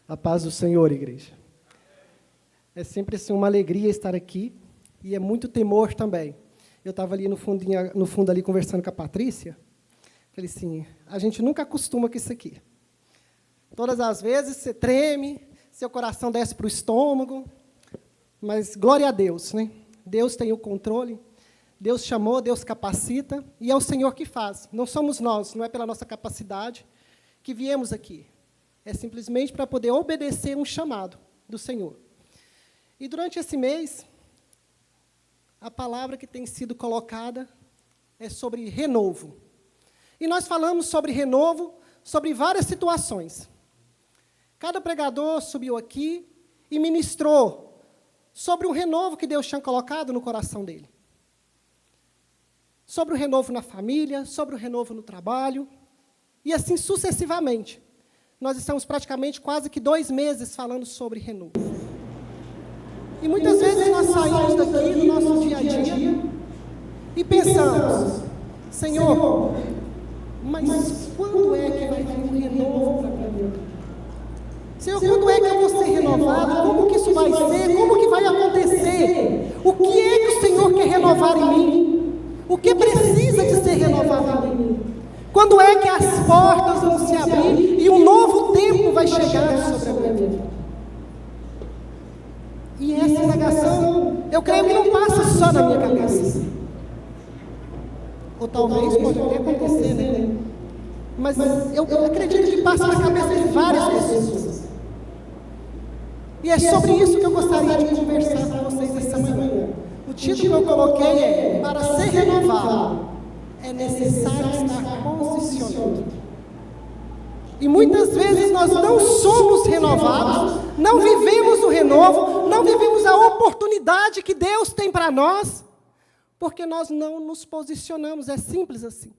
A paz do Senhor, igreja. É sempre assim, uma alegria estar aqui e é muito temor também. Eu estava ali no fundo ali conversando com a Patrícia. Falei assim, a gente nunca acostuma com isso aqui. Todas as vezes você treme, seu coração desce para o estômago, mas glória a Deus, né? Deus tem o controle, Deus chamou, Deus capacita e é o Senhor que faz. Não somos nós, não é pela nossa capacidade que viemos aqui. É simplesmente para poder obedecer um chamado do Senhor. E durante esse mês, a palavra que tem sido colocada é sobre renovo. E nós falamos sobre renovo, sobre várias situações. Cada pregador subiu aqui e ministrou sobre o renovo que Deus tinha colocado no coração dele. Sobre o renovo na família, sobre o renovo no trabalho, e assim sucessivamente. Nós estamos praticamente quase que 2 meses falando sobre renovo. E muitas vezes nós saímos daqui do nosso dia a dia e pensamos, Senhor, mas quando é que vai vir um renovo para a minha vida? Senhor, quando é que eu vou ser renovado? Como que isso vai ser? Como que vai acontecer? O que é que o Senhor quer renovar em mim? O que precisa de ser renovado em mim? Quando é que as portas vão se abrir e um novo tempo vai chegar sobre a minha vida? E essa indagação, eu creio que não passa só na minha cabeça. Ou talvez pode até acontecer, né? Mas eu acredito que passa na cabeça de várias pessoas. E é sobre isso que eu gostaria de conversar com vocês essa manhã. O título que eu coloquei é: para ser renovado, é necessário estar posicionado. E muitas vezes nós não somos renovados, não vivemos o renovo, não vivemos a oportunidade que Deus tem para nós, porque nós não nos posicionamos, é simples assim.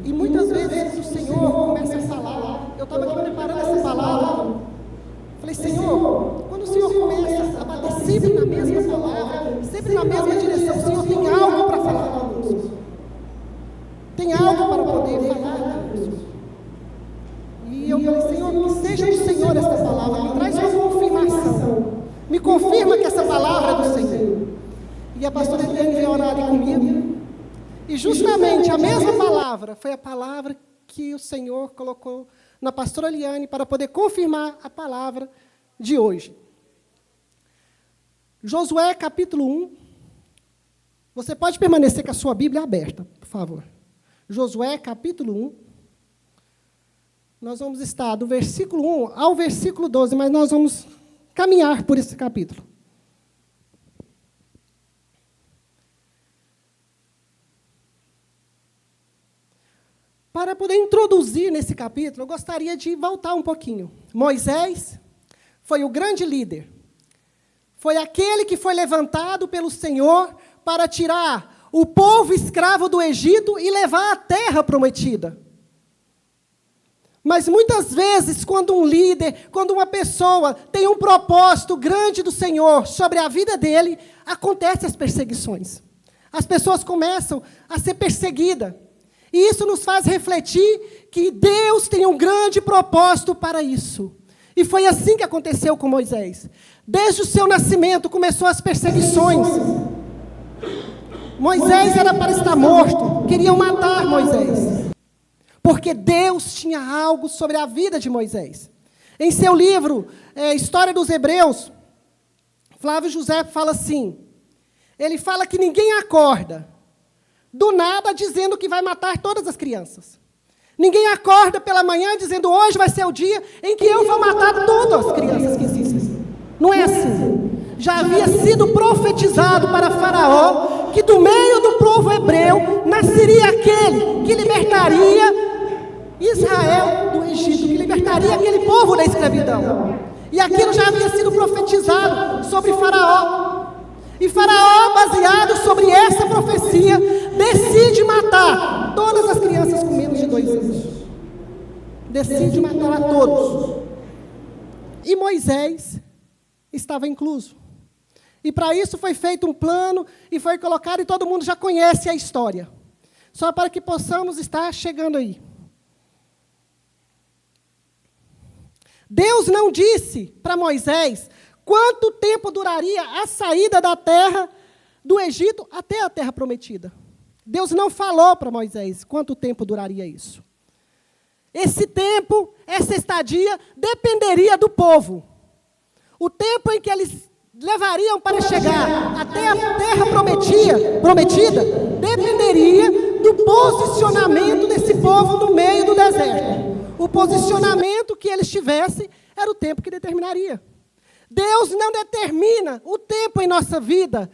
E muitas vezes o Senhor começa a falar, eu estava aqui preparando essa palavra, falei, Senhor, quando o Senhor começa a bater sempre na mesma palavra, sempre na mesma direção, o Senhor tem algo para falar conosco. Tem algo para poder falar conosco. E eu falei, Senhor, que seja do Senhor essa palavra, me traz uma confirmação. Me confirma que essa palavra é do Senhor. E a pastora Eliane veio orar ali comigo. E justamente a mesma palavra foi a palavra que o Senhor colocou na pastora Eliane para poder confirmar a palavra de hoje. Josué, capítulo 1. Você pode permanecer com a sua Bíblia aberta, por favor. Josué, capítulo 1. Nós vamos estar do versículo 1 ao versículo 12, mas nós vamos caminhar por esse capítulo. Para poder introduzir nesse capítulo, eu gostaria de voltar um pouquinho. Moisés foi o grande líder. Foi aquele que foi levantado pelo Senhor para tirar o povo escravo do Egito e levar a terra prometida. Mas muitas vezes, quando um líder, quando uma pessoa tem um propósito grande do Senhor sobre a vida dele, acontecem as perseguições. As pessoas começam a ser perseguidas. E isso nos faz refletir que Deus tem um grande propósito para isso. E foi assim que aconteceu com Moisés. Desde o seu nascimento começou as perseguições. Moisés era para estar morto, queriam matar Moisés. Porque Deus tinha algo sobre a vida de Moisés. Em seu livro, História dos Hebreus, Flávio José fala assim, ele fala que ninguém acorda do nada dizendo que vai matar todas as crianças. Ninguém acorda pela manhã dizendo, hoje vai ser o dia em que eu vou matar todas as crianças que existem. Não é assim. Já havia sido profetizado para Faraó que do meio do povo hebreu nasceria aquele que libertaria Israel do Egito, que libertaria aquele povo da escravidão. E aquilo já havia sido profetizado sobre Faraó. E Faraó, baseado sobre essa profecia, decide matar todas as crianças com menos de 2 anos. Decide matar a todos. E Moisés estava incluso. E para isso foi feito um plano e foi colocado, e todo mundo já conhece a história. Só para que possamos estar chegando aí. Deus não disse para Moisés quanto tempo duraria a saída da terra do Egito até a terra prometida. Deus não falou para Moisés quanto tempo duraria isso. Esse tempo, essa estadia, dependeria do povo. O tempo em que eles levariam para chegar até a terra prometida, dependeria do posicionamento desse povo no meio do deserto. O posicionamento que eles tivessem era o tempo que determinaria. Deus não determina o tempo em nossa vida.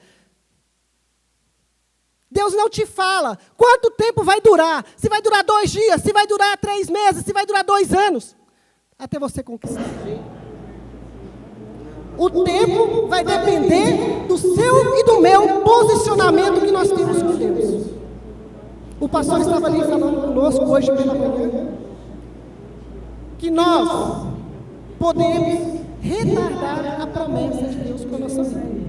Deus não te fala quanto tempo vai durar. Se vai durar 2 dias, se vai durar 3 meses, se vai durar 2 anos. Até você conquistar. O tempo vai depender do seu e do meu posicionamento que nós temos com Deus. O pastor estava ali falando conosco hoje pela manhã que nós podemos retardar a promessa de Deus com a nossa vida.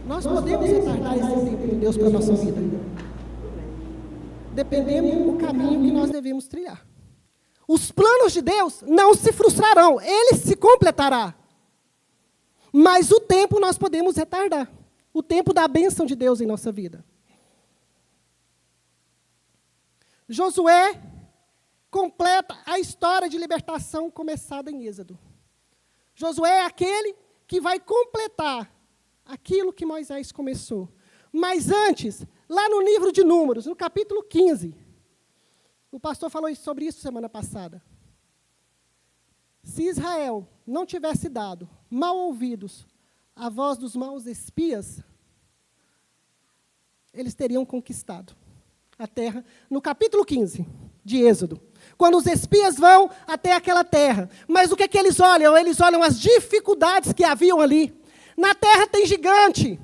Nós podemos retardar esse tempo de Deus com a nossa vida, dependendo do caminho que nós devemos trilhar. Os planos de Deus não se frustrarão, ele se completará. Mas o tempo nós podemos retardar. O tempo da bênção de Deus em nossa vida. Josué completa a história de libertação começada em Êxodo. Josué é aquele que vai completar aquilo que Moisés começou. Mas antes, lá no livro de Números, no capítulo 15, o pastor falou sobre isso semana passada. Se Israel não tivesse dado mal ouvidos à voz dos maus espias, eles teriam conquistado a terra. No capítulo 15 de Êxodo, quando os espias vão até aquela terra, mas o que é que eles olham? Eles olham as dificuldades que haviam ali. Na terra tem gigante,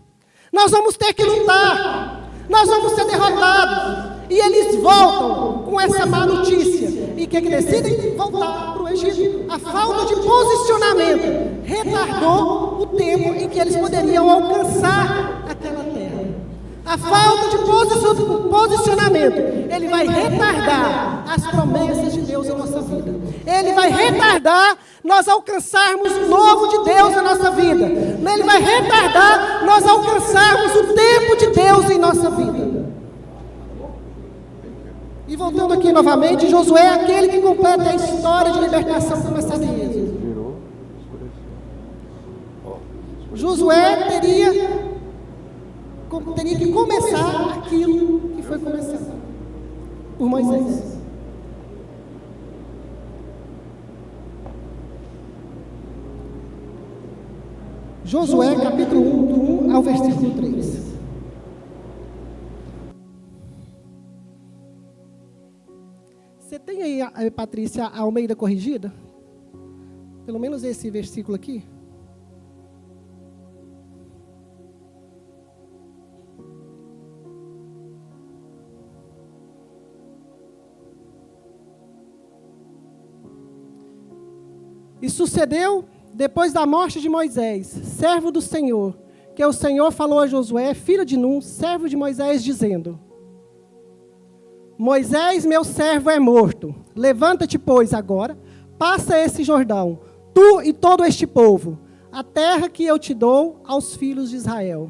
nós vamos ter que lutar, nós vamos ser derrotados. E eles voltam com essa má notícia. E o que decidem? Voltar para o Egito. A falta de posicionamento retardou o tempo em que eles poderiam alcançar aquela terra. A falta de posicionamento, ele vai retardar as promessas de Deus em nossa vida. Ele vai retardar nós alcançarmos o novo de Deus na nossa vida. Ele vai retardar nós alcançarmos o tempo de Deus em nossa vida. E voltando aqui novamente, Josué é aquele que completa a história de libertação começada em Êxodo. Josué teria que começar aquilo que foi começado por Moisés. Josué, capítulo 1, do 1 ao versículo 3. Você tem aí, Patrícia, a Almeida corrigida? Pelo menos esse versículo aqui. E sucedeu, depois da morte de Moisés, servo do Senhor, que o Senhor falou a Josué, filho de Num, servo de Moisés, dizendo: Moisés, meu servo, é morto. Levanta-te, pois, agora, passa esse Jordão, tu e todo este povo, a terra que eu te dou aos filhos de Israel.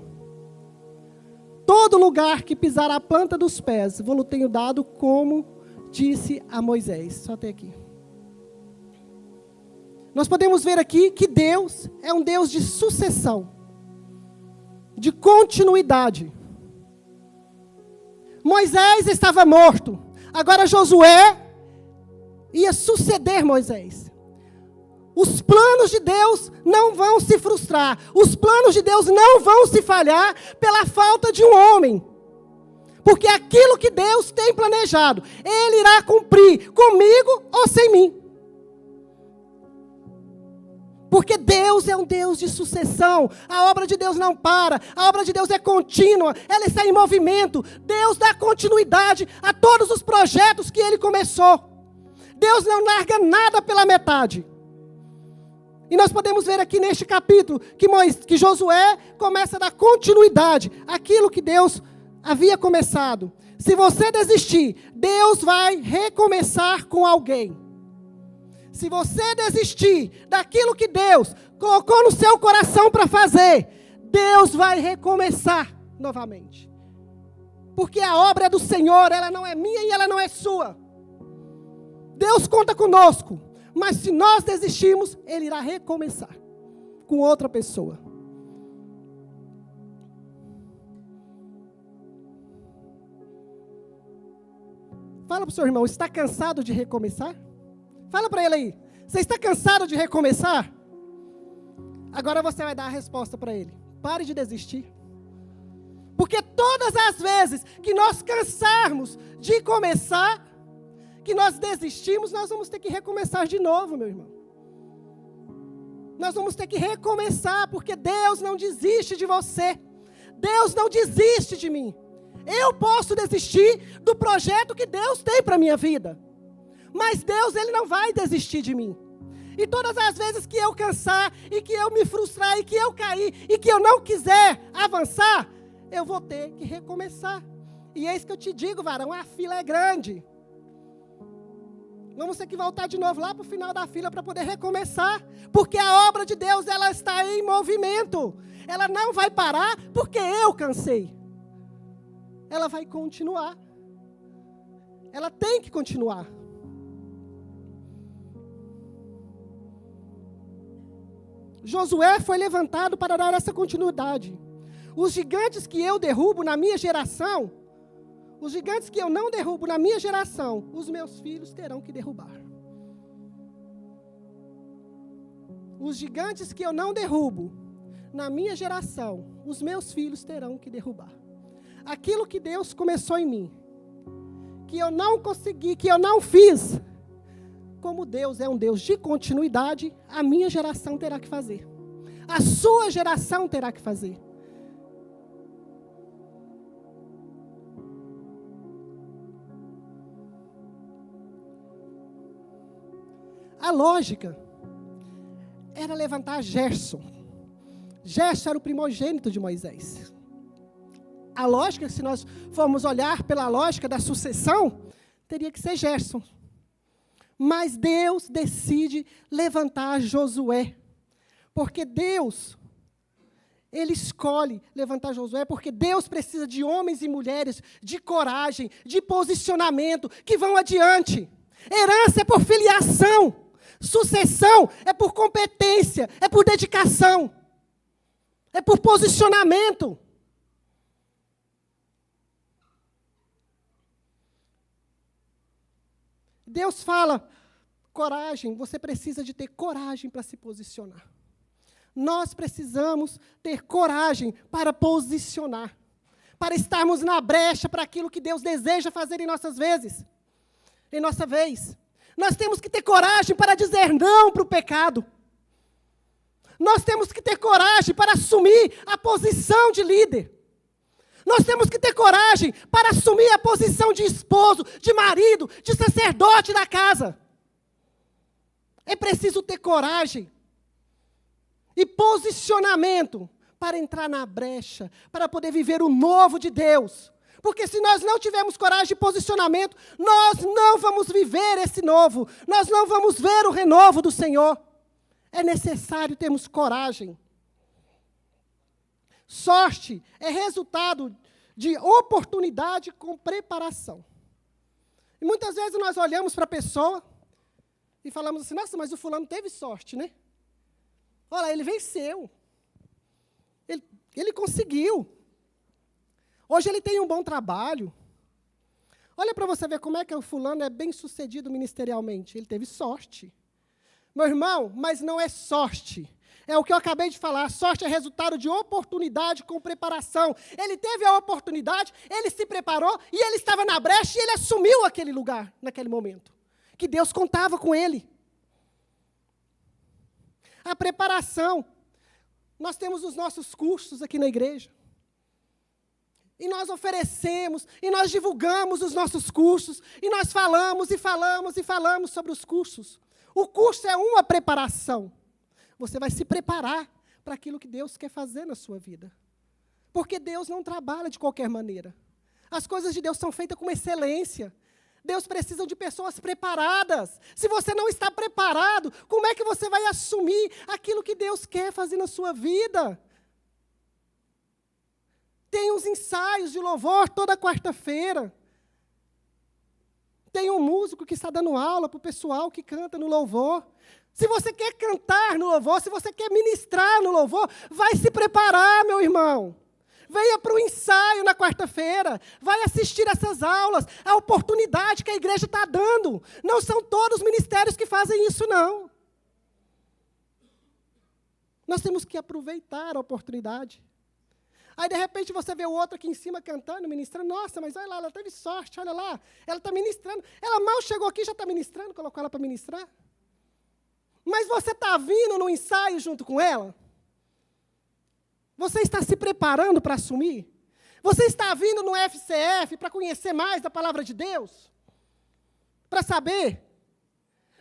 Todo lugar que pisar a planta dos pés, vou-lo tenho dado, como disse a Moisés. Só até aqui. Nós podemos ver aqui que Deus é um Deus de sucessão, de continuidade. Moisés estava morto. Agora Josué ia suceder Moisés. Os planos de Deus não vão se frustrar. Os planos de Deus não vão se falhar pela falta de um homem. Porque aquilo que Deus tem planejado, Ele irá cumprir comigo ou sem mim. Porque Deus é um Deus de sucessão. A obra de Deus não para. A obra de Deus é contínua. Ela está em movimento. Deus dá continuidade a todos os projetos que Ele começou. Deus não larga nada pela metade. E nós podemos ver aqui neste capítulo que Josué começa a dar continuidade àquilo que Deus havia começado. Se você desistir, Deus vai recomeçar com alguém. Se você desistir daquilo que Deus colocou no seu coração para fazer, Deus vai recomeçar novamente. Porque a obra é do Senhor, ela não é minha e ela não é sua. Deus conta conosco, mas se nós desistirmos, Ele irá recomeçar com outra pessoa. Fala para o seu irmão, está cansado de recomeçar? Fala para ele aí, você está cansado de recomeçar? Agora você vai dar a resposta para ele. Pare de desistir. Porque todas as vezes que nós cansarmos de começar, que nós desistimos, nós vamos ter que recomeçar de novo, meu irmão. Nós vamos ter que recomeçar, porque Deus não desiste de você. Deus não desiste de mim. Eu posso desistir do projeto que Deus tem para a minha vida. Mas Deus, Ele não vai desistir de mim. E todas as vezes que eu cansar, e que eu me frustrar, e que eu cair, e que eu não quiser avançar, eu vou ter que recomeçar. E é isso que eu te digo, varão, a fila é grande. Vamos ter que voltar de novo lá para o final da fila para poder recomeçar. Porque a obra de Deus, ela está em movimento. Ela não vai parar porque eu cansei. Ela vai continuar. Ela tem que continuar. Josué foi levantado para dar essa continuidade. Os gigantes que eu derrubo na minha geração, os gigantes que eu não derrubo na minha geração, os meus filhos terão que derrubar. Os gigantes que eu não derrubo na minha geração, os meus filhos terão que derrubar. Aquilo que Deus começou em mim, que eu não consegui, que eu não fiz, como Deus é um Deus de continuidade, a minha geração terá que fazer. A sua geração terá que fazer. A lógica era levantar Gerson. Gerson era o primogênito de Moisés. A lógica, se nós formos olhar pela lógica da sucessão, teria que ser Gerson. Mas Deus decide levantar Josué. Porque Deus, Ele escolhe levantar Josué, porque Deus precisa de homens e mulheres de coragem, de posicionamento, que vão adiante. Herança é por filiação. Sucessão é por competência, é por dedicação, é por posicionamento. Deus fala, coragem, você precisa de ter coragem para se posicionar. Nós precisamos ter coragem para posicionar, para estarmos na brecha para aquilo que Deus deseja fazer em nossa vez. Nós temos que ter coragem para dizer não para o pecado. Nós temos que ter coragem para assumir a posição de líder. Nós temos que ter coragem para assumir a posição de esposo, de marido, de sacerdote da casa. É preciso ter coragem e posicionamento para entrar na brecha, para poder viver o novo de Deus. Porque se nós não tivermos coragem e posicionamento, nós não vamos viver esse novo. Nós não vamos ver o renovo do Senhor. É necessário termos coragem. Sorte é resultado de oportunidade com preparação. E muitas vezes nós olhamos para a pessoa e falamos assim, nossa, mas o fulano teve sorte, né? Olha, ele venceu. Ele conseguiu. Hoje ele tem um bom trabalho. Olha para você ver como é que o fulano é bem sucedido ministerialmente. Ele teve sorte. Meu irmão, mas não é sorte. É o que eu acabei de falar. Sorte é resultado de oportunidade com preparação. Ele teve a oportunidade, ele se preparou e ele estava na brecha e ele assumiu aquele lugar naquele momento. Que Deus contava com ele. A preparação. Nós temos os nossos cursos aqui na igreja. E nós oferecemos, e nós divulgamos os nossos cursos, e nós falamos e falamos e falamos sobre os cursos. O curso é uma preparação. Você vai se preparar para aquilo que Deus quer fazer na sua vida. Porque Deus não trabalha de qualquer maneira. As coisas de Deus são feitas com excelência. Deus precisa de pessoas preparadas. Se você não está preparado, como é que você vai assumir aquilo que Deus quer fazer na sua vida? Tem uns ensaios de louvor toda quarta-feira. Tem um músico que está dando aula para o pessoal que canta no louvor. Se você quer cantar no louvor, se você quer ministrar no louvor, vai se preparar, meu irmão. Venha para o ensaio na quarta-feira. Vai assistir essas aulas. A oportunidade que a igreja está dando. Não são todos os ministérios que fazem isso, não. Nós temos que aproveitar a oportunidade. Aí, de repente, você vê o outro aqui em cima cantando, ministrando. Nossa, mas olha lá, ela teve sorte, olha lá. Ela está ministrando. Ela mal chegou aqui, já está ministrando, colocou ela para ministrar. Mas você está vindo no ensaio junto com ela? Você está se preparando para assumir? Você está vindo no FCF para conhecer mais da palavra de Deus? Para saber?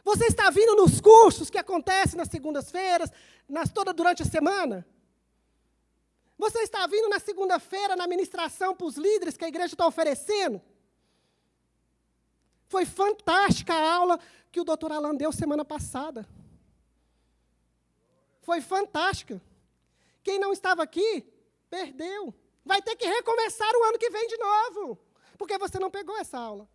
Você está vindo nos cursos que acontecem nas segundas-feiras, durante a semana? Você está vindo na segunda-feira na ministração para os líderes que a igreja está oferecendo? Foi fantástica a aula que o doutor Alan deu semana passada. Foi fantástica. Quem não estava aqui, perdeu. Vai ter que recomeçar o ano que vem de novo, porque você não pegou essa aula.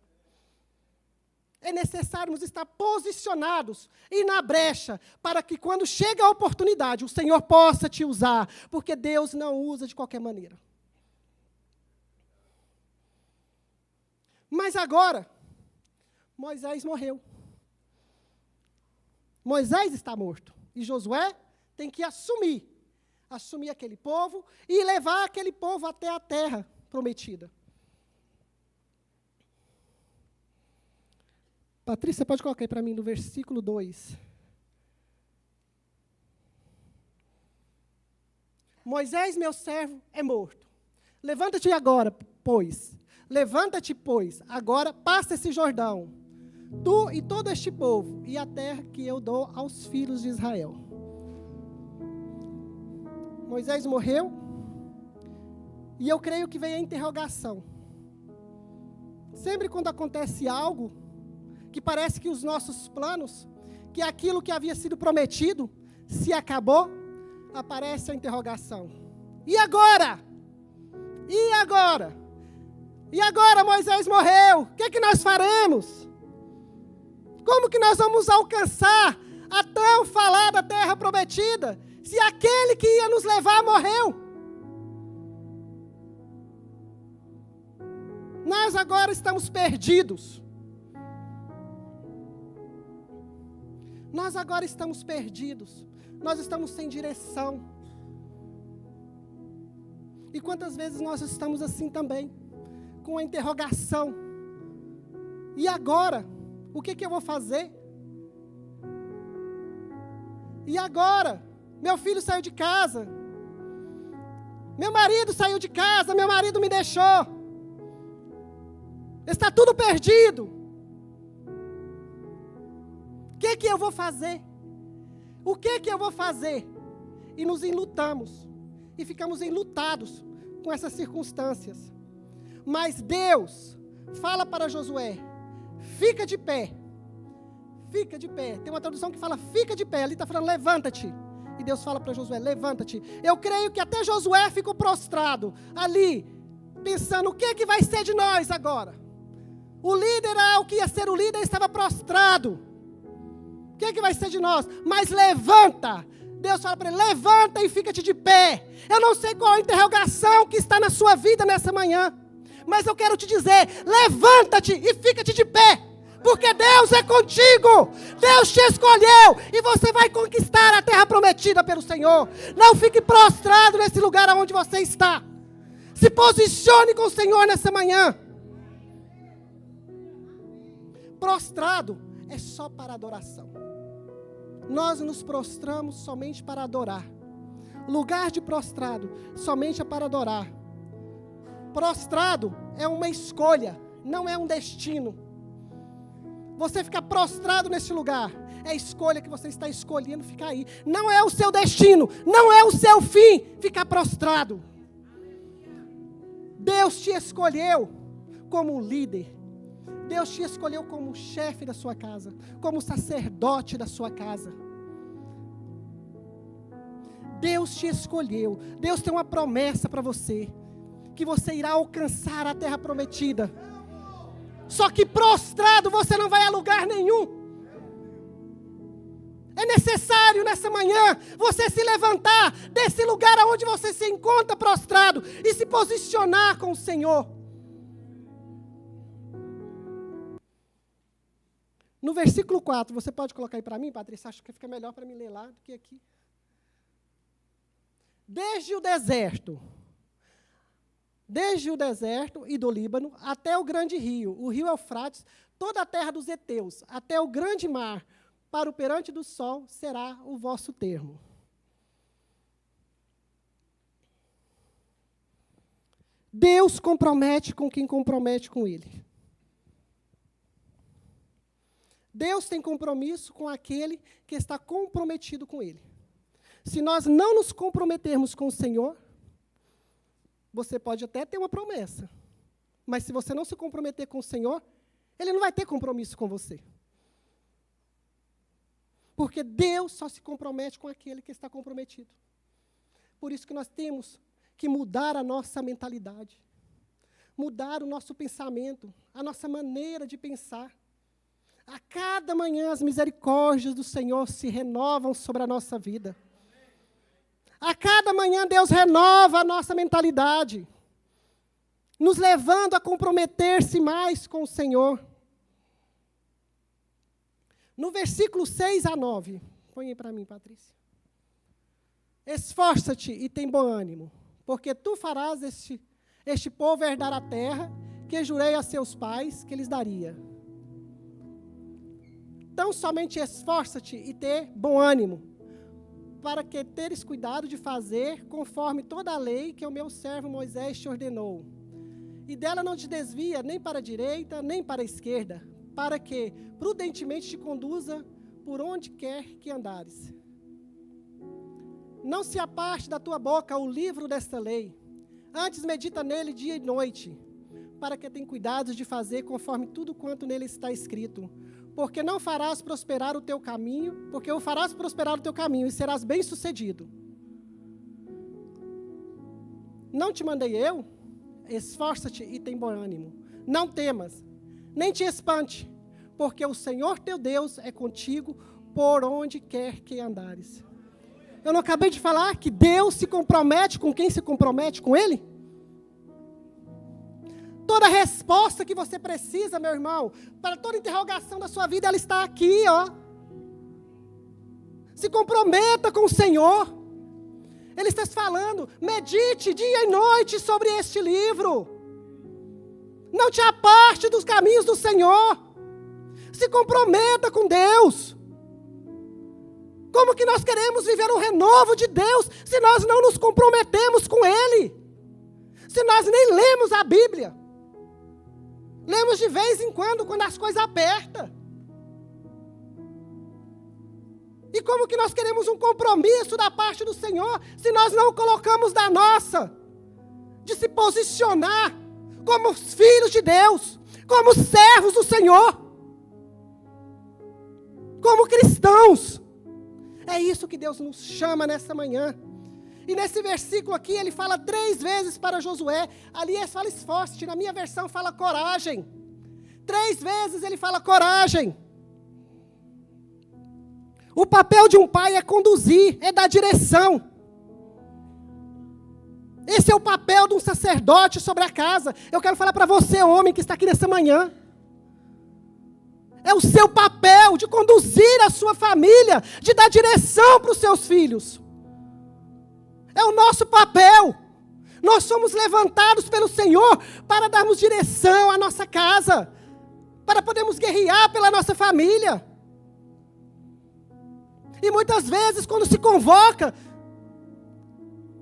É necessário nos estar posicionados e na brecha, para que quando chega a oportunidade, o Senhor possa te usar, porque Deus não usa de qualquer maneira. Mas agora, Moisés morreu. Moisés está morto, e Josué tem que assumir aquele povo e levar aquele povo até a terra prometida. Patrícia, pode colocar aí para mim no versículo 2. Moisés, meu servo, é morto. Levanta-te agora, pois. Levanta-te, pois. Agora passa esse Jordão, tu e todo este povo, e a terra que eu dou aos filhos de Israel. Moisés morreu, e eu creio que veio a interrogação. Sempre quando acontece algo, que parece que os nossos planos, que aquilo que havia sido prometido, se acabou, aparece a interrogação. E agora? E agora? E agora Moisés morreu, o que é que nós faremos? Como que nós vamos alcançar a tão falada terra prometida, se aquele que ia nos levar morreu? Nós agora estamos perdidos. Nós agora estamos perdidos. Nós estamos sem direção. E quantas vezes nós estamos assim também, com a interrogação. E agora? O que eu vou fazer? E agora? Meu filho saiu de casa. Meu marido saiu de casa, meu marido me deixou. Está tudo perdido. O que eu vou fazer? O que eu vou fazer? E nos enlutamos. E ficamos enlutados com essas circunstâncias. Mas Deus fala para Josué, fica de pé. Fica de pé. Tem uma tradução que fala, fica de pé. Ali está falando, levanta-te. E Deus fala para Josué, levanta-te. Eu creio que até Josué ficou prostrado ali, pensando, o que vai ser de nós agora? O líder, o que ia ser o líder, estava prostrado. O que vai ser de nós? Mas levanta. Deus fala para ele, levanta e fica-te de pé. Eu não sei qual a interrogação que está na sua vida nessa manhã, mas eu quero te dizer, levanta-te e fica-te de pé. Porque Deus é contigo, Deus te escolheu e você vai conquistar a terra prometida pelo Senhor. Não fique prostrado nesse lugar onde você está. Se posicione com o Senhor nessa manhã. Prostrado é só para adoração. Nós nos prostramos somente para adorar. Lugar de prostrado somente é para adorar. Prostrado é uma escolha, não é um destino. Você ficar prostrado nesse lugar, é a escolha que você está escolhendo ficar aí. Não é o seu destino, não é o seu fim, ficar prostrado. Deus te escolheu como um líder. Deus te escolheu como chefe da sua casa, como sacerdote da sua casa. Deus te escolheu. Deus tem uma promessa para você, que você irá alcançar a terra prometida. Só que prostrado você não vai a lugar nenhum. É necessário nessa manhã você se levantar desse lugar onde você se encontra prostrado e se posicionar com o Senhor. No versículo 4, você pode colocar aí para mim, Patrícia? Acho que fica melhor para mim ler lá do que aqui. Desde o deserto e do Líbano até o grande rio, o rio Eufrates, toda a terra dos heteus, até o grande mar, para o perante do sol será o vosso termo. Deus compromete com quem compromete com Ele. Deus tem compromisso com aquele que está comprometido com Ele. Se nós não nos comprometermos com o Senhor, você pode até ter uma promessa, mas se você não se comprometer com o Senhor, Ele não vai ter compromisso com você. Porque Deus só se compromete com aquele que está comprometido. Por isso que nós temos que mudar a nossa mentalidade, mudar o nosso pensamento, a nossa maneira de pensar. A cada manhã as misericórdias do Senhor se renovam sobre a nossa vida. A cada manhã Deus renova a nossa mentalidade, nos levando a comprometer-se mais com o Senhor. No versículo 6 a 9, põe aí para mim, Patrícia. Esforça-te e tem bom ânimo, porque tu farás este povo herdar a terra que jurei a seus pais que lhes daria. Então somente esforça-te e ter bom ânimo, para que teres cuidado de fazer conforme toda a lei que o meu servo Moisés te ordenou. E dela não te desvia nem para a direita, nem para a esquerda, para que prudentemente te conduza por onde quer que andares. Não se aparte da tua boca o livro desta lei, antes medita nele dia e noite, para que tenha cuidado de fazer conforme tudo quanto nele está escrito. Porque não farás prosperar o teu caminho, porque o farás prosperar o teu caminho e serás bem-sucedido. Não te mandei eu? Esforça-te e tem bom ânimo. Não temas, nem te espante, porque o Senhor teu Deus é contigo por onde quer que andares. Eu não acabei de falar que Deus se compromete com quem se compromete com Ele? Toda resposta que você precisa, meu irmão, para toda interrogação da sua vida, ela está aqui, ó. Se comprometa com o Senhor. Ele está falando, medite dia e noite sobre este livro. Não te aparte dos caminhos do Senhor. Se comprometa com Deus. Como que nós queremos viver um renovo de Deus se nós não nos comprometemos com Ele? Se nós nem lemos a Bíblia. Lemos de vez em quando as coisas apertam. E como que nós queremos um compromisso da parte do Senhor, se nós não colocamos da nossa, de se posicionar como filhos de Deus, como servos do Senhor, como cristãos. É isso que Deus nos chama nessa manhã. E nesse versículo aqui, ele fala 3 vezes para Josué. Ali ele fala esforço-te, na minha versão fala coragem. 3 vezes ele fala coragem. O papel de um pai é conduzir, é dar direção. Esse é o papel de um sacerdote sobre a casa. Eu quero falar para você, homem, que está aqui nessa manhã. É o seu papel de conduzir a sua família, de dar direção para os seus filhos. É o nosso papel. Nós somos levantados pelo Senhor para darmos direção à nossa casa, para podermos guerrear pela nossa família. E muitas vezes, quando se convoca,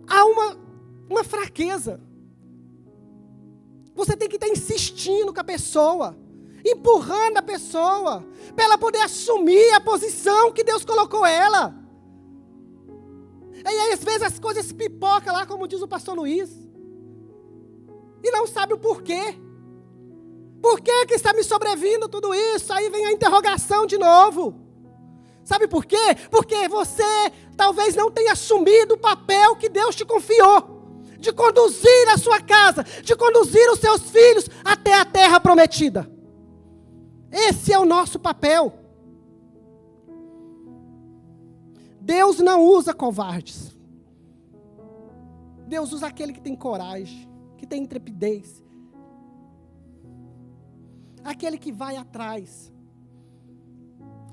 há uma fraqueza. Você tem que estar insistindo com a pessoa, empurrando a pessoa, para ela poder assumir a posição que Deus colocou ela. E aí, às vezes, as coisas pipocam lá, como diz o pastor Luiz. E não sabe o porquê. Por que está me sobrevindo tudo isso? Aí vem a interrogação de novo. Sabe por quê? Porque você talvez não tenha assumido o papel que Deus te confiou, de conduzir a sua casa, de conduzir os seus filhos até a terra prometida. Esse é o nosso papel. Deus não usa covardes. Deus usa aquele que tem coragem, que tem intrepidez. Aquele que vai atrás.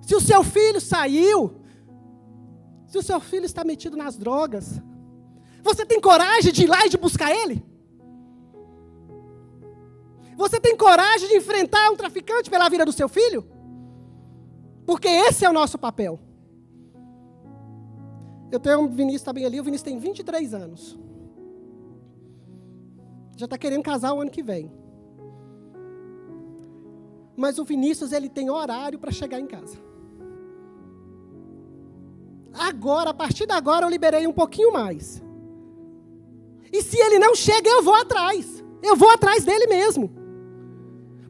Se o seu filho saiu, se o seu filho está metido nas drogas, você tem coragem de ir lá e de buscar ele? Você tem coragem de enfrentar um traficante pela vida do seu filho? Porque esse é o nosso papel. Eu tenho um Vinícius, está bem ali, o Vinícius tem 23 anos. Já está querendo casar o ano que vem. Mas o Vinícius, ele tem horário para chegar em casa. Agora, a partir de agora, eu liberei um pouquinho mais. E se ele não chega, eu vou atrás. Eu vou atrás dele mesmo.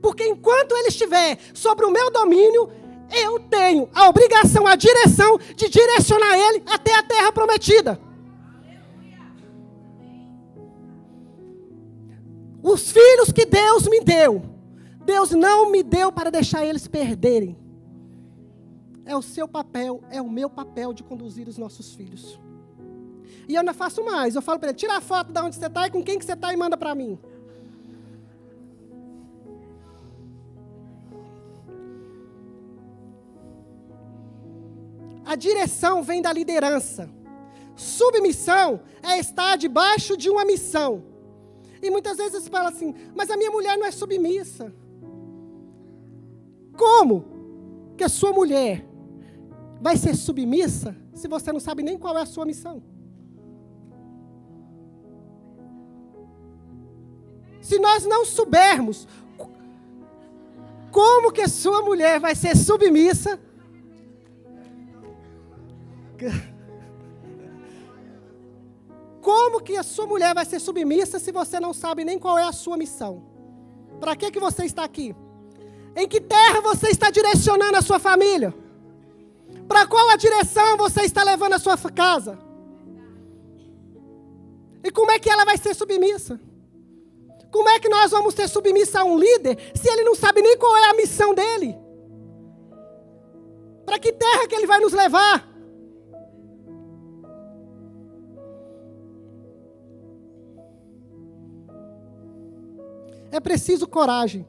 Porque enquanto ele estiver sobre o meu domínio, eu tenho a obrigação, a direção de direcionar ele até a terra prometida. Os filhos que Deus me deu, Deus não me deu para deixar eles perderem. É o seu papel, é o meu papel de conduzir os nossos filhos. E eu não faço mais, eu falo para ele, tira a foto de onde você está e com quem que você está e manda para mim. A direção vem da liderança. Submissão é estar debaixo de uma missão. E muitas vezes você fala assim, mas a minha mulher não é submissa. Como que a sua mulher vai ser submissa se você não sabe nem qual é a sua missão? Se nós não soubermos como que a sua mulher vai ser submissa, como que a sua mulher vai ser submissa se você não sabe nem qual é a sua missão? Para que você está aqui? Em que terra você está direcionando a sua família? Para qual a direção você está levando a sua casa? E como é que ela vai ser submissa? Como é que nós vamos ser submissa a um líder se ele não sabe nem qual é a missão dele? Para que terra que ele vai nos levar? É preciso coragem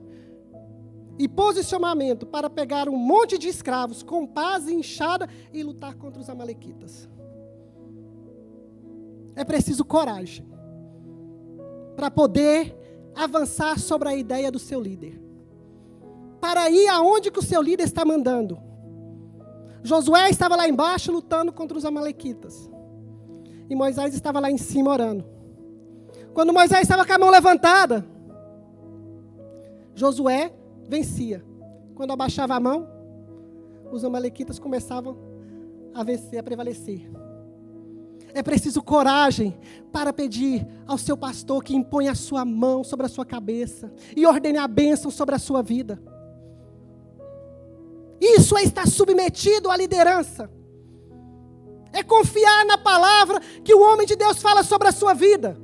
e posicionamento para pegar um monte de escravos com pás e enxada e lutar contra os amalequitas. É preciso coragem para poder avançar sobre a ideia do seu líder. Para ir aonde que o seu líder está mandando. Josué estava lá embaixo lutando contra os amalequitas. E Moisés estava lá em cima orando. Quando Moisés estava com a mão levantada, Josué vencia. Quando abaixava a mão, os amalequitas começavam a vencer, a prevalecer. É preciso coragem para pedir ao seu pastor que imponha a sua mão sobre a sua cabeça e ordene a bênção sobre a sua vida. Isso é estar submetido à liderança. É confiar na palavra que o homem de Deus fala sobre a sua vida.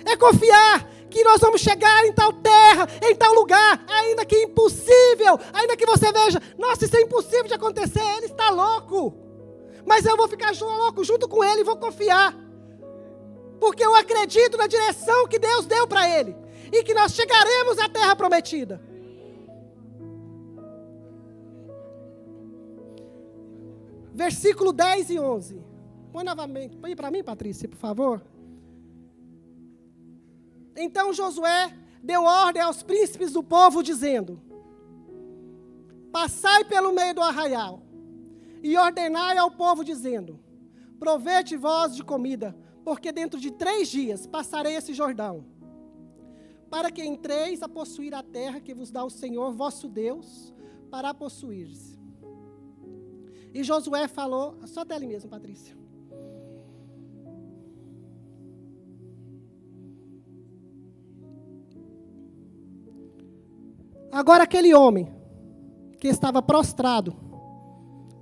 É confiar que nós vamos chegar em tal terra, em tal lugar, ainda que impossível, ainda que você veja, nossa, isso é impossível de acontecer, ele está louco. Mas eu vou ficar louco junto com ele e vou confiar. Porque eu acredito na direção que Deus deu para ele. E que nós chegaremos à terra prometida. Versículo 10 e 11. Põe novamente, põe para mim, Patrícia, por favor. Então Josué deu ordem aos príncipes do povo, dizendo: passai pelo meio do arraial, e ordenai ao povo, dizendo: provete vós de comida, porque dentro de 3 dias passarei esse Jordão, para que entreis a possuir a terra que vos dá o Senhor vosso Deus, para a possuires. E Josué falou, só até ali mesmo, Patrícia. Agora aquele homem que estava prostrado,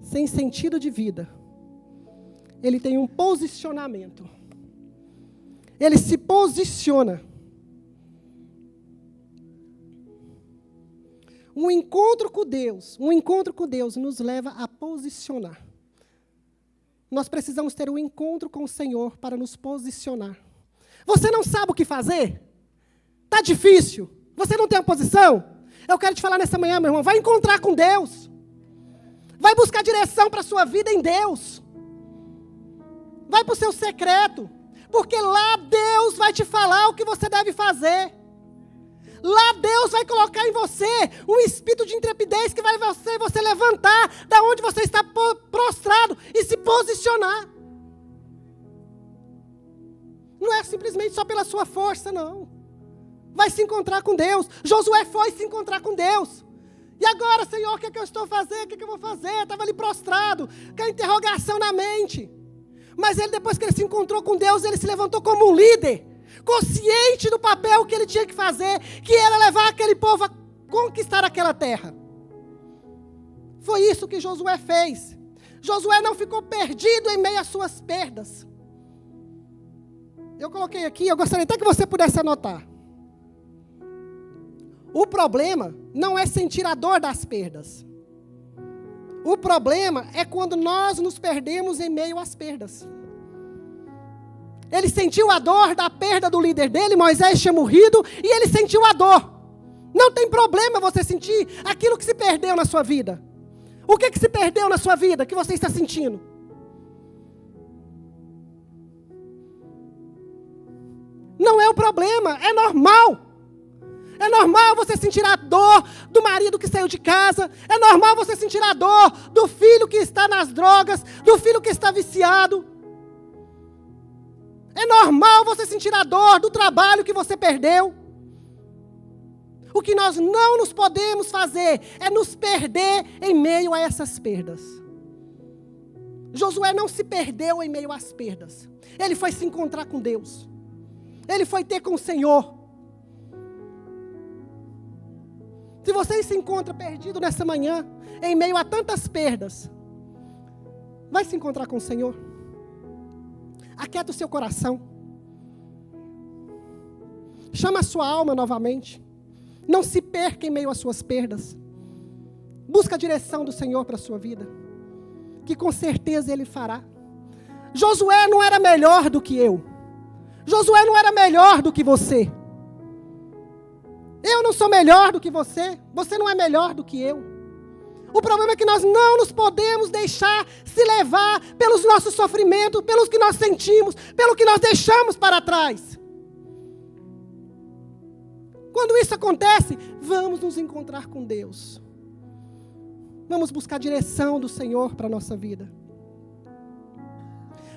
sem sentido de vida, ele tem um posicionamento. Ele se posiciona. Um encontro com Deus nos leva a posicionar. Nós precisamos ter um encontro com o Senhor para nos posicionar. Você não sabe o que fazer? Está difícil? Você não tem uma posição? Eu quero te falar nessa manhã, meu irmão, vai encontrar com Deus. Vai buscar direção para a sua vida em Deus. Vai para o seu secreto. Porque lá Deus vai te falar o que você deve fazer. Lá Deus vai colocar em você um espírito de intrepidez que vai você levantar da onde você está prostrado e se posicionar. Não é simplesmente só pela sua força, não. Vai se encontrar com Deus. Josué foi se encontrar com Deus. E agora, Senhor, o que é que eu estou fazendo? O que é que eu vou fazer? Estava ali prostrado, com a interrogação na mente. Mas ele, depois que ele se encontrou com Deus, ele se levantou como um líder, consciente do papel que ele tinha que fazer, que era levar aquele povo a conquistar aquela terra. Foi isso que Josué fez. Josué não ficou perdido em meio às suas perdas. Eu coloquei aqui, eu gostaria até que você pudesse anotar. O problema não é sentir a dor das perdas. O problema é quando nós nos perdemos em meio às perdas. Ele sentiu a dor da perda do líder dele, Moisés tinha morrido, e ele sentiu a dor. Não tem problema você sentir aquilo que se perdeu na sua vida. O que se perdeu na sua vida que você está sentindo? Não é o problema, é normal. É normal você sentir a dor do marido que saiu de casa. É normal você sentir a dor do filho que está nas drogas, do filho que está viciado. É normal você sentir a dor do trabalho que você perdeu. O que nós não nos podemos fazer é nos perder em meio a essas perdas. Josué não se perdeu em meio às perdas. Ele foi se encontrar com Deus. Ele foi ter com o Senhor. Se você se encontra perdido nessa manhã, em meio a tantas perdas, vai se encontrar com o Senhor. Aquieta o seu coração. Chama a sua alma novamente. Não se perca em meio às suas perdas. Busca a direção do Senhor para a sua vida, que com certeza Ele fará. Josué não era melhor do que eu. Josué não era melhor do que você. Eu não sou melhor do que você. Você não é melhor do que eu. O problema é que nós não nos podemos deixar se levar pelos nossos sofrimentos, pelos que nós sentimos, pelo que nós deixamos para trás. Quando isso acontece, vamos nos encontrar com Deus. Vamos buscar a direção do Senhor para a nossa vida.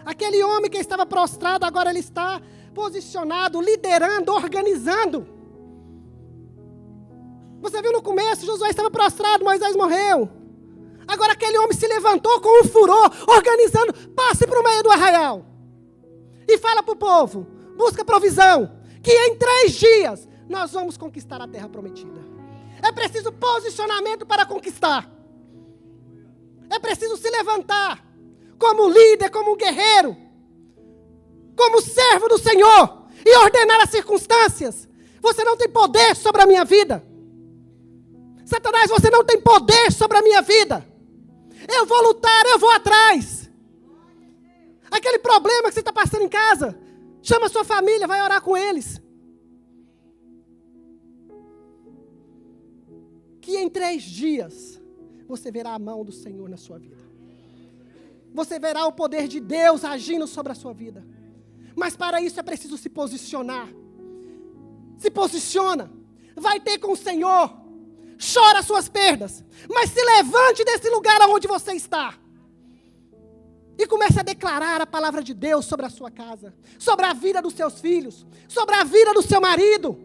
Aquele homem que estava prostrado, agora ele está posicionado, liderando, organizando. Você viu no começo, Josué estava prostrado, Moisés morreu. Agora aquele homem se levantou com um furor, organizando, passe para o meio do arraial. E fala para o povo, busca provisão, que em 3 dias nós vamos conquistar a terra prometida. É preciso posicionamento para conquistar. É preciso se levantar, como líder, como um guerreiro, como servo do Senhor, e ordenar as circunstâncias. Você não tem poder sobre a minha vida. Satanás, você não tem poder sobre a minha vida. Eu vou lutar, eu vou atrás. Aquele problema que você está passando em casa, chama a sua família, vai orar com eles. Que em 3 dias, você verá a mão do Senhor na sua vida. Você verá o poder de Deus agindo sobre a sua vida. Mas para isso é preciso se posicionar. Se posiciona. Vai ter com o Senhor. Chora as suas perdas, mas se levante desse lugar onde você está. E comece a declarar a palavra de Deus sobre a sua casa, sobre a vida dos seus filhos, sobre a vida do seu marido.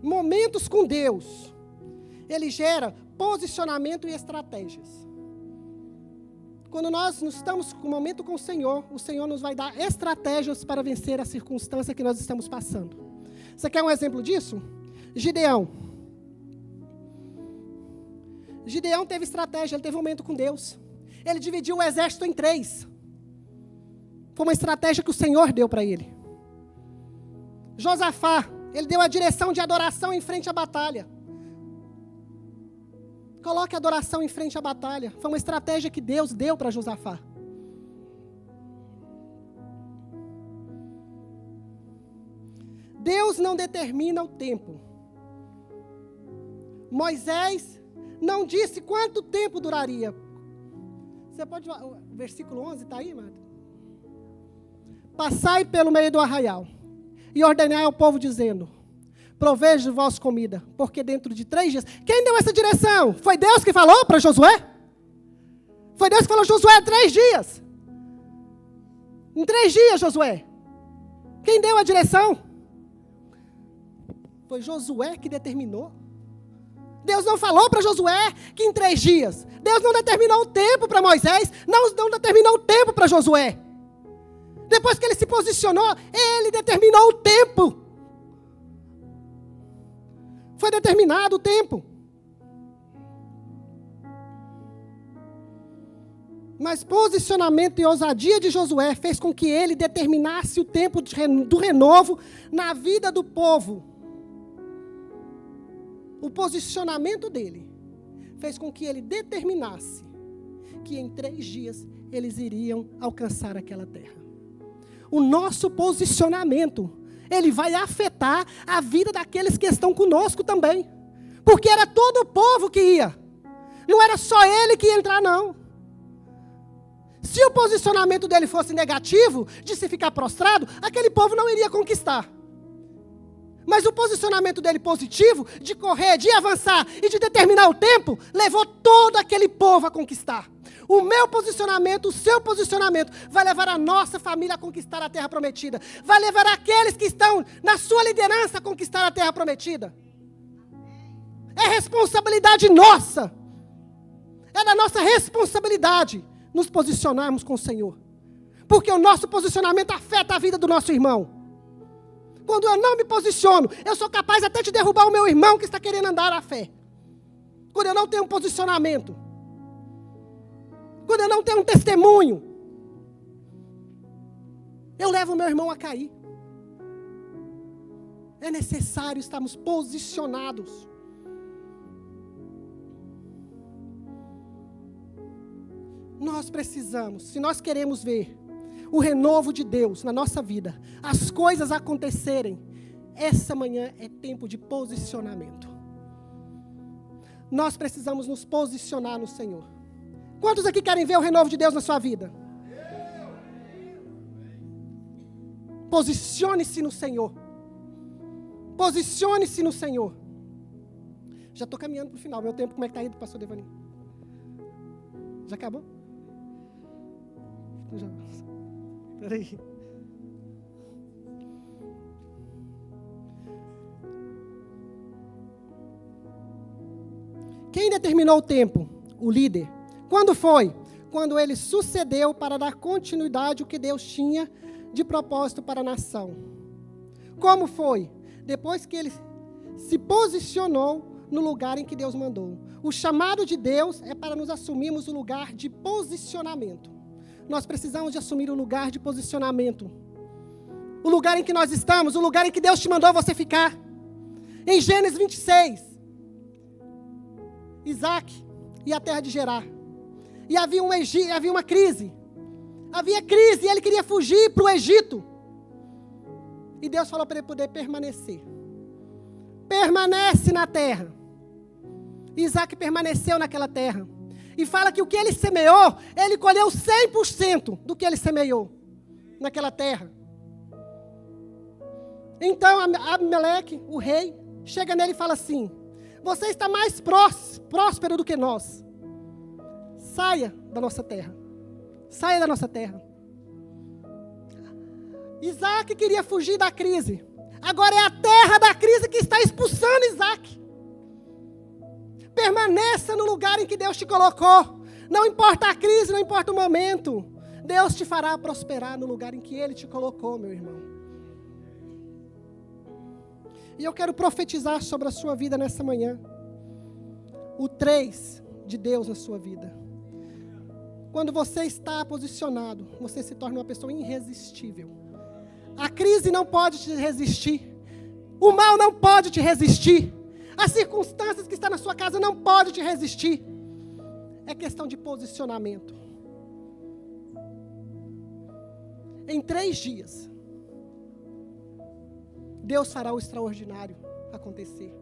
Momentos com Deus, ele gera posicionamento e estratégias. Quando nós estamos com um momento com o Senhor nos vai dar estratégias para vencer a circunstância que nós estamos passando. Você quer um exemplo disso? Gideão. Gideão teve estratégia, ele teve um momento com Deus. Ele dividiu o exército em 3. Foi uma estratégia que o Senhor deu para ele. Josafá, ele deu a direção de adoração em frente à batalha. Coloque a adoração em frente à batalha. Foi uma estratégia que Deus deu para Josafá. Deus não determina o tempo. Moisés não disse quanto tempo duraria. Você pode... O versículo 11 está aí, mano? Passai pelo meio do arraial e ordenai ao povo dizendo: provejo-vos comida, porque dentro de 3 dias... Quem deu essa direção? Foi Deus que falou para Josué? Foi Deus que falou: Josué, 3 dias. Em 3 dias, Josué. Quem deu a direção? Foi Josué que determinou. Deus não falou para Josué que em 3 dias. Deus não determinou o tempo para Moisés, não determinou o tempo para Josué. Depois que ele se posicionou, ele determinou o tempo. Foi determinado o tempo. Mas posicionamento e ousadia de Josué fez com que ele determinasse o tempo do renovo na vida do povo. O posicionamento dele fez com que ele determinasse que em 3 dias eles iriam alcançar aquela terra. O nosso posicionamento, ele vai afetar a vida daqueles que estão conosco também. Porque era todo o povo que ia. Não era só ele que ia entrar, não. Se o posicionamento dele fosse negativo, de se ficar prostrado, aquele povo não iria conquistar. Mas o posicionamento dele positivo, de correr, de avançar e de determinar o tempo, levou todo aquele povo a conquistar. O meu posicionamento, o seu posicionamento, vai levar a nossa família a conquistar a terra prometida. Vai levar aqueles que estão na sua liderança a conquistar a terra prometida. É responsabilidade nossa. É da nossa responsabilidade nos posicionarmos com o Senhor. Porque o nosso posicionamento afeta a vida do nosso irmão. Quando eu não me posiciono, eu sou capaz até de derrubar o meu irmão que está querendo andar na fé. Quando eu não tenho um posicionamento. Quando eu não tenho um testemunho. Eu levo o meu irmão a cair. É necessário estarmos posicionados. Nós precisamos, se nós queremos ver o renovo de Deus na nossa vida, as coisas acontecerem, essa manhã é tempo de posicionamento. Nós precisamos nos posicionar no Senhor. Quantos aqui querem ver o renovo de Deus na sua vida? Posicione-se no Senhor. Posicione-se no Senhor. Já estou caminhando para o final. Meu tempo, como é que está indo, pastor Devani? Já acabou? Espera aí. Quem determinou o tempo? O líder. Quando foi? Quando ele sucedeu para dar continuidade ao que Deus tinha de propósito para a nação. Como foi? Depois que ele se posicionou no lugar em que Deus mandou. O chamado de Deus é para nos assumirmos o lugar de posicionamento. Nós precisamos de assumir o lugar de posicionamento. O lugar em que nós estamos, o lugar em que Deus te mandou você ficar. Em Gênesis 26, Isaac e a terra de Gerar. E havia uma crise. Havia crise e ele queria fugir para o Egito. E Deus falou para ele poder permanecer. Permanece na terra. Isaac permaneceu naquela terra. E fala que o que ele semeou, ele colheu 100% do que ele semeou naquela terra. Então Abimeleque, o rei, chega nele e fala assim: você está mais próspero do que nós. Saia da nossa terra. Saia da nossa terra. Isaac queria fugir da crise. Agora é a terra da crise que está expulsando Isaac. Permaneça no lugar em que Deus te colocou. Não importa a crise, não importa o momento. Deus te fará prosperar no lugar em que Ele te colocou, meu irmão. E eu quero profetizar sobre a sua vida nessa manhã. O 3 de Deus na sua vida. Quando você está posicionado, você se torna uma pessoa irresistível. A crise não pode te resistir. O mal não pode te resistir. As circunstâncias que estão na sua casa não podem te resistir. É questão de posicionamento. Em 3 dias, Deus fará o extraordinário acontecer.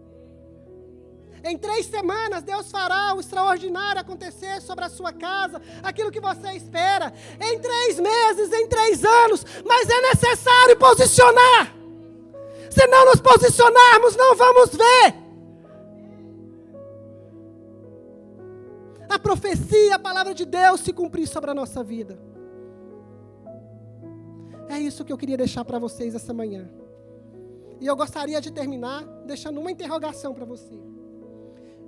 Em 3 semanas, Deus fará o extraordinário acontecer sobre a sua casa, aquilo que você espera. Em 3 meses, em 3 anos, mas é necessário posicionar. Se não nos posicionarmos, não vamos ver. A profecia, a palavra de Deus se cumprir sobre a nossa vida. É isso que eu queria deixar para vocês essa manhã. E eu gostaria de terminar deixando uma interrogação para você.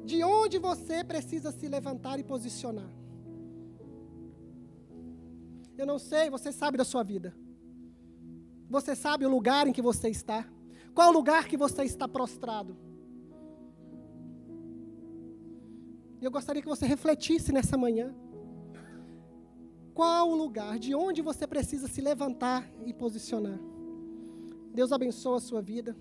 De onde você precisa se levantar e posicionar? Eu não sei, você sabe da sua vida. Você sabe o lugar em que você está? Qual o lugar que você está prostrado? Eu gostaria que você refletisse nessa manhã. Qual o lugar, de onde você precisa se levantar e posicionar? Deus abençoe a sua vida.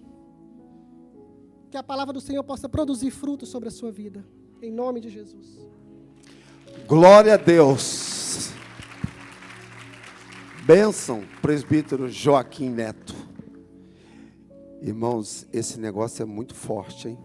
Que a palavra do Senhor possa produzir fruto sobre a sua vida. Em nome de Jesus. Glória a Deus. Bênção, presbítero Joaquim Neto. Irmãos, esse negócio é muito forte, hein?